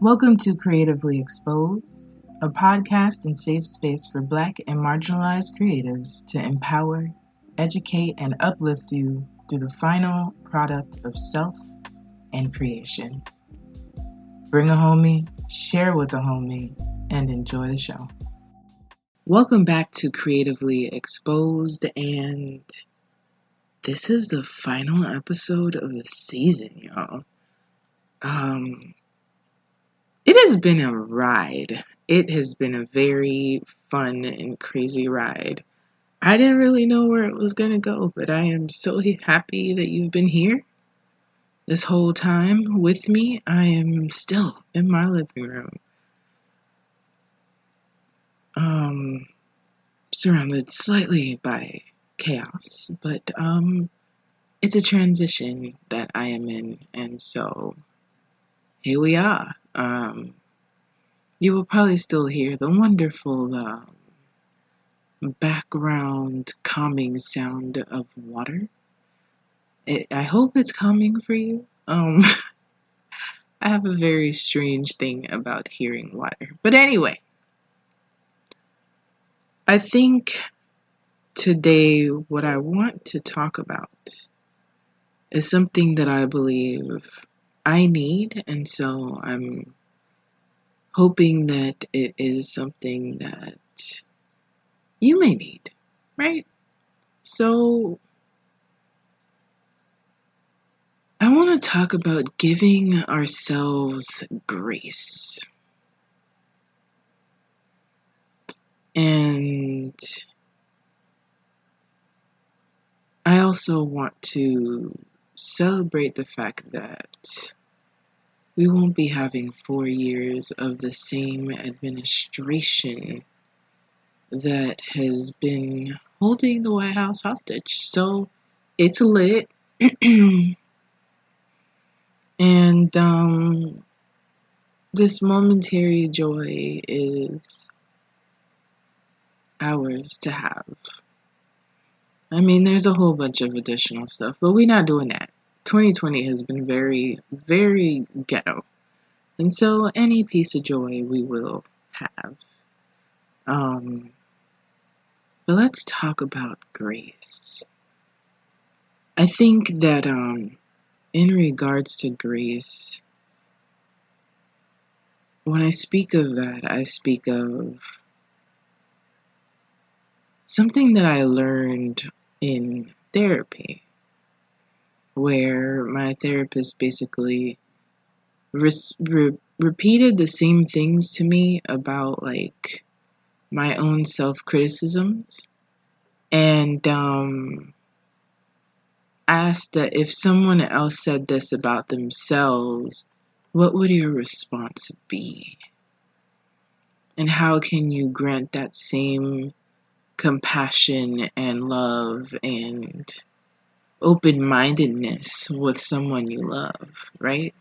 Welcome to Creatively Exposed, a podcast and safe space for Black and marginalized creatives to empower, educate, and uplift you through the final product of self and creation. Bring a homie, share with a homie, and enjoy the show. Welcome back to Creatively Exposed, and this is the final episode of the season, y'all. It has been a ride. It has been a very fun and crazy ride. I didn't really know where it was going to go, but I am so happy that you've been here this whole time with me. I am still in my living room, surrounded slightly by chaos, but it's a transition that I am in, and so here we are. You will probably still hear the wonderful background calming sound of water. I hope it's calming for you. I have a very strange thing about hearing water. But anyway, I think today what I want to talk about is something that I believe I need, and so I'm hoping that it is something that you may need, right? So I want to talk about giving ourselves grace. And I also want to celebrate the fact that we won't be having 4 years of the same administration that has been holding the White House hostage. So it's lit. And this momentary joy is ours to have. I mean, there's a whole bunch of additional stuff, but we're not doing that. 2020 has been very, very ghetto. And so any piece of joy we will have. But let's talk about grace. I think that in regards to grace, when I speak of that, I speak of something that I learned in therapy, where my therapist basically repeated the same things to me about like my own self-criticisms, and asked that if someone else said this about themselves, what would your response be? And how can you grant that same compassion and love and open-mindedness with someone you love, right?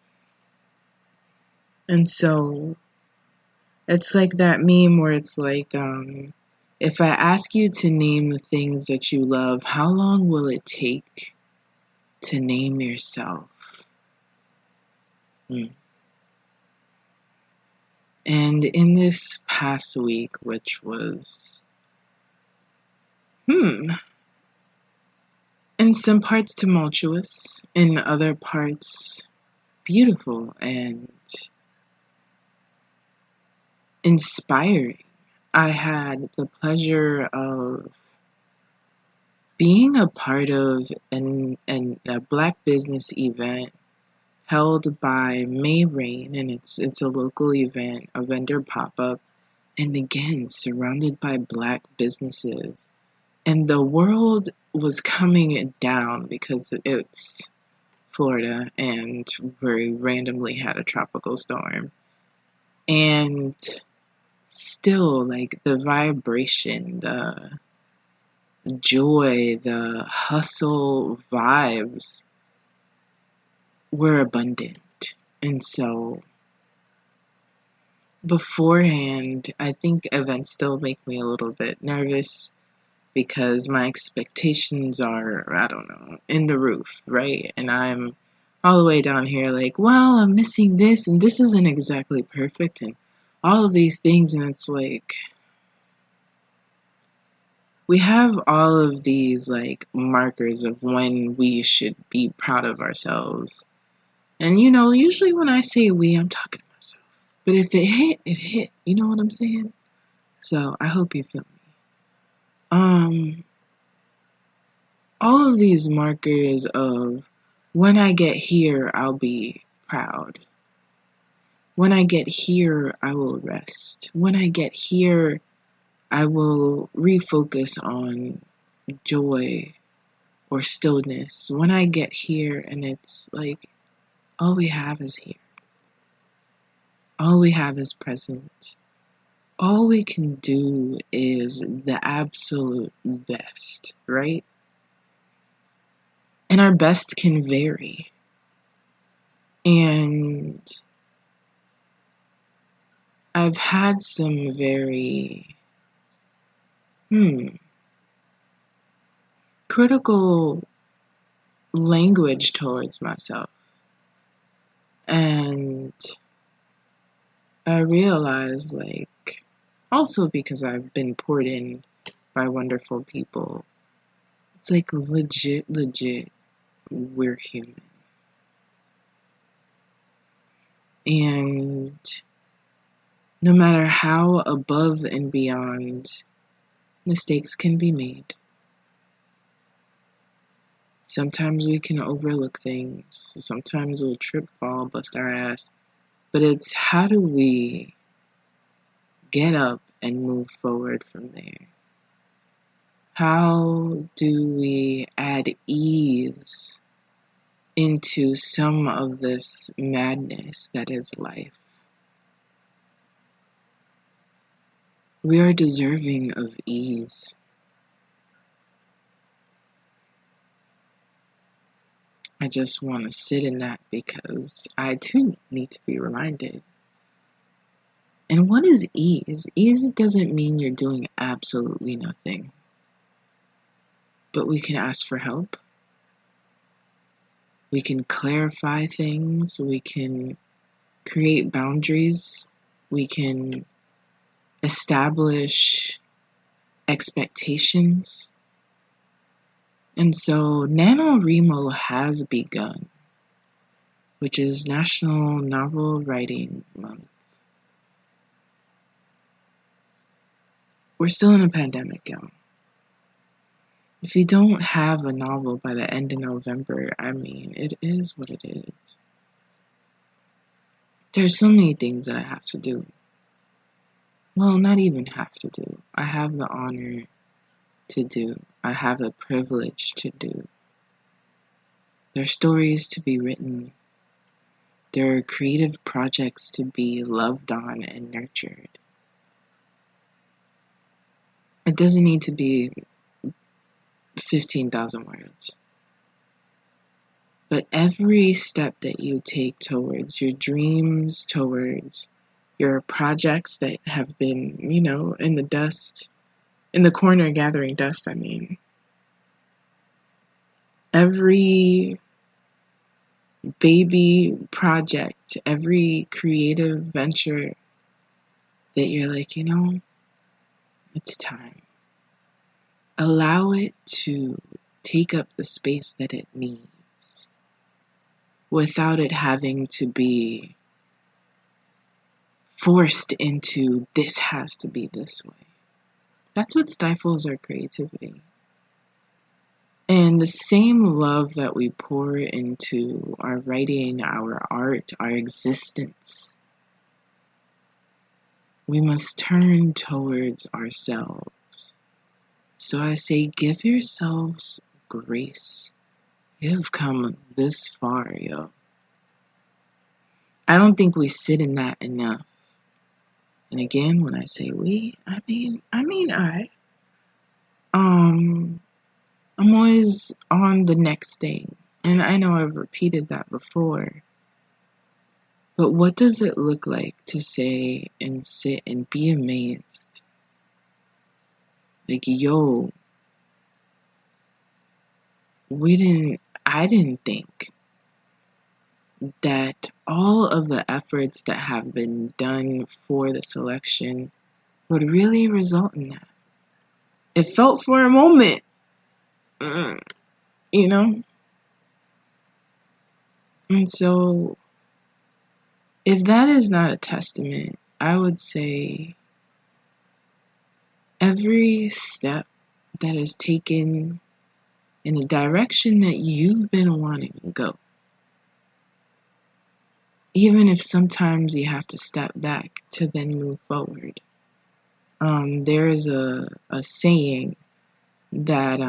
And so it's like that meme where it's like, if I ask you to name the things that you love, how long will it take to name yourself? And in this past week, which was, in some parts tumultuous, in other parts beautiful and inspiring, I had the pleasure of being a part of a Black business event held by May Rain, and it's a local event, a vendor pop-up, and again, surrounded by Black businesses. And the world was coming down because it's Florida, and we randomly had a tropical storm. And still, like, the vibration, the joy, the hustle vibes were abundant. And so beforehand, I think events still make me a little bit nervous because my expectations are, I don't know, in the roof, right? And I'm all the way down here like, well, I'm missing this and this isn't exactly perfect and all of these things. And it's like, we have all of these like markers of when we should be proud of ourselves. And usually when I say we, I'm talking to myself. But if it hit, it hit. You know what I'm saying? So I hope you feel me. All of these markers of when I get here, I'll be proud. When I get here, I will rest. When I get here, I will refocus on joy or stillness. When I get here, and it's like, all we have is here. All we have is present. All we can do is the absolute best, right? And our best can vary. And I've had some very critical language towards myself. And I realized, like, also because I've been poured in by wonderful people, it's like legit, we're human. And no matter how above and beyond, mistakes can be made. Sometimes we can overlook things. Sometimes we'll trip, fall, bust our ass. But it's how do we get up and move forward from there? How do we add ease into some of this madness that is life? We are deserving of ease. I just want to sit in that because I too need to be reminded. And what is ease? Ease doesn't mean you're doing absolutely nothing. But we can ask for help. We can clarify things. We can create boundaries. We can establish expectations. And so NaNoWriMo has begun, which is National Novel Writing Month. We're still in a pandemic, y'all. If you don't have a novel by the end of November, I mean, it is what it is. There's so many things that I have to do. Well, not even have to do. I have the honor to do. I have the privilege to do. There are stories to be written. There are creative projects to be loved on and nurtured. It doesn't need to be 15,000 words. But every step that you take towards your dreams, towards your projects that have been, in the dust, in the corner gathering dust, every baby project, every creative venture that you're like, it's time. Allow it to take up the space that it needs without it having to be forced into this has to be this way. That's what stifles our creativity. And the same love that we pour into our writing, our art, our existence, we must turn towards ourselves. So I say, give yourselves grace. You have come this far, yo. I don't think we sit in that enough. And again, when I say we, I mean I. I'm always on the next thing. And I know I've repeated that before. But what does it look like to say and sit and be amazed? Like, yo, I didn't think that all of the efforts that have been done for the selection would really result in that. It felt for a moment, you know? And so, if that is not a testament, I would say every step that is taken in the direction that you've been wanting to go, even if sometimes you have to step back to then move forward. There is a saying that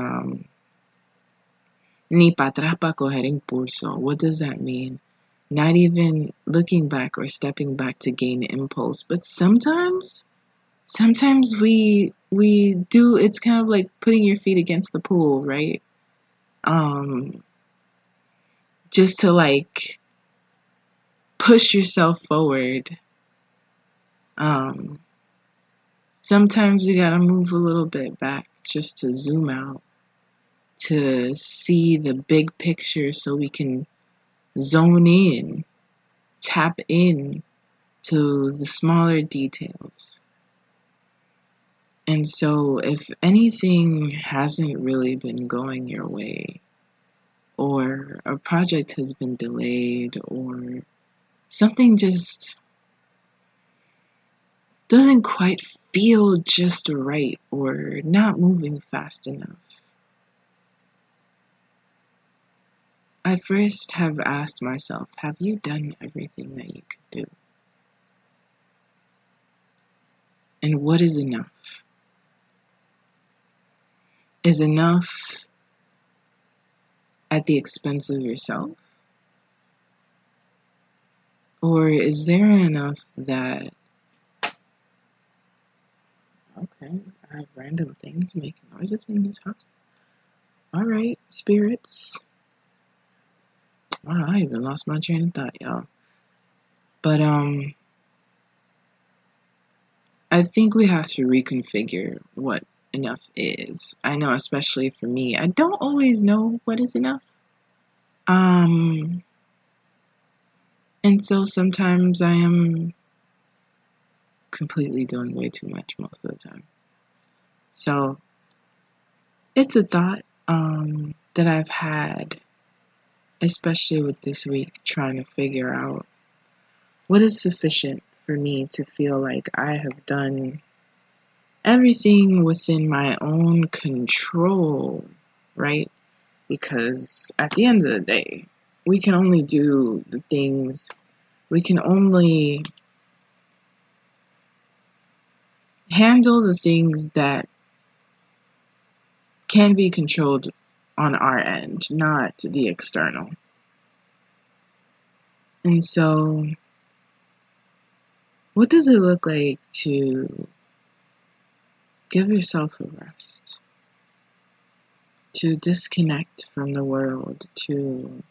ni para atrás para coger impulso. What does that mean? Not even looking back or stepping back to gain impulse, but sometimes we do. It's kind of like putting your feet against the pool, right? Just to like push yourself forward. Sometimes we gotta move a little bit back just to zoom out, to see the big picture so we can zone in, tap in to the smaller details. And so if anything hasn't really been going your way, or a project has been delayed, or something just doesn't quite feel just right, or not moving fast enough, I first have asked myself, have you done everything that you could do? And what is enough? Is enough at the expense of yourself? Or is there enough that, okay, I have random things making noises in this house. Alright, spirits. Wow, I even lost my train of thought, y'all. But I think we have to reconfigure what enough is. I know, especially for me, I don't always know what is enough. And so sometimes I am completely doing way too much most of the time. So it's a thought that I've had, especially with this week, trying to figure out what is sufficient for me to feel like I have done everything within my own control, right? Because at the end of the day, we can only do the things, we can only handle the things that can be controlled on our end, not the external. And so, what does it look like to give yourself a rest? To disconnect from the world, to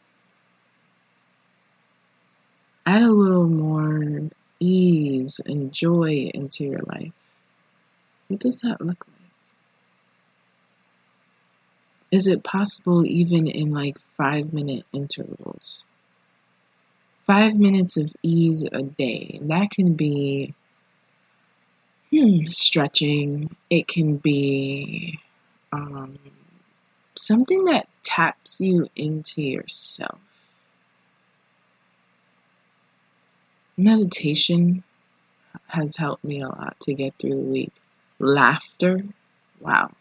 add a little more ease and joy into your life. What does that look like? Is it possible even in like 5-minute intervals? 5 minutes of ease a day. That can be stretching. It can be something that taps you into yourself. Meditation has helped me a lot to get through the week. Laughter, wow.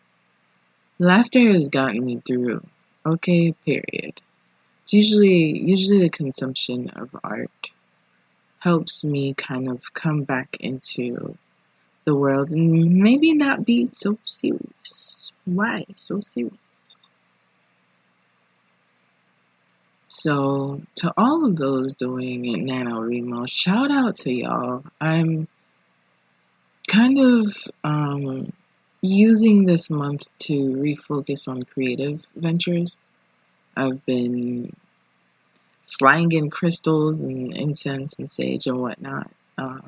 Laughter has gotten me through. Okay, period. It's usually the consumption of art helps me kind of come back into the world and maybe not be so serious. Why so serious? So, to all of those doing it NaNoWriMo, shout out to y'all. I'm kind of using this month to refocus on creative ventures. I've been slanging crystals and incense and sage and whatnot. I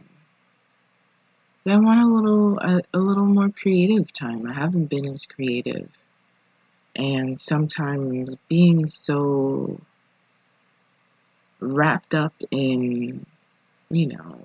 want a little more creative time. I haven't been as creative. And sometimes being so wrapped up in, you know,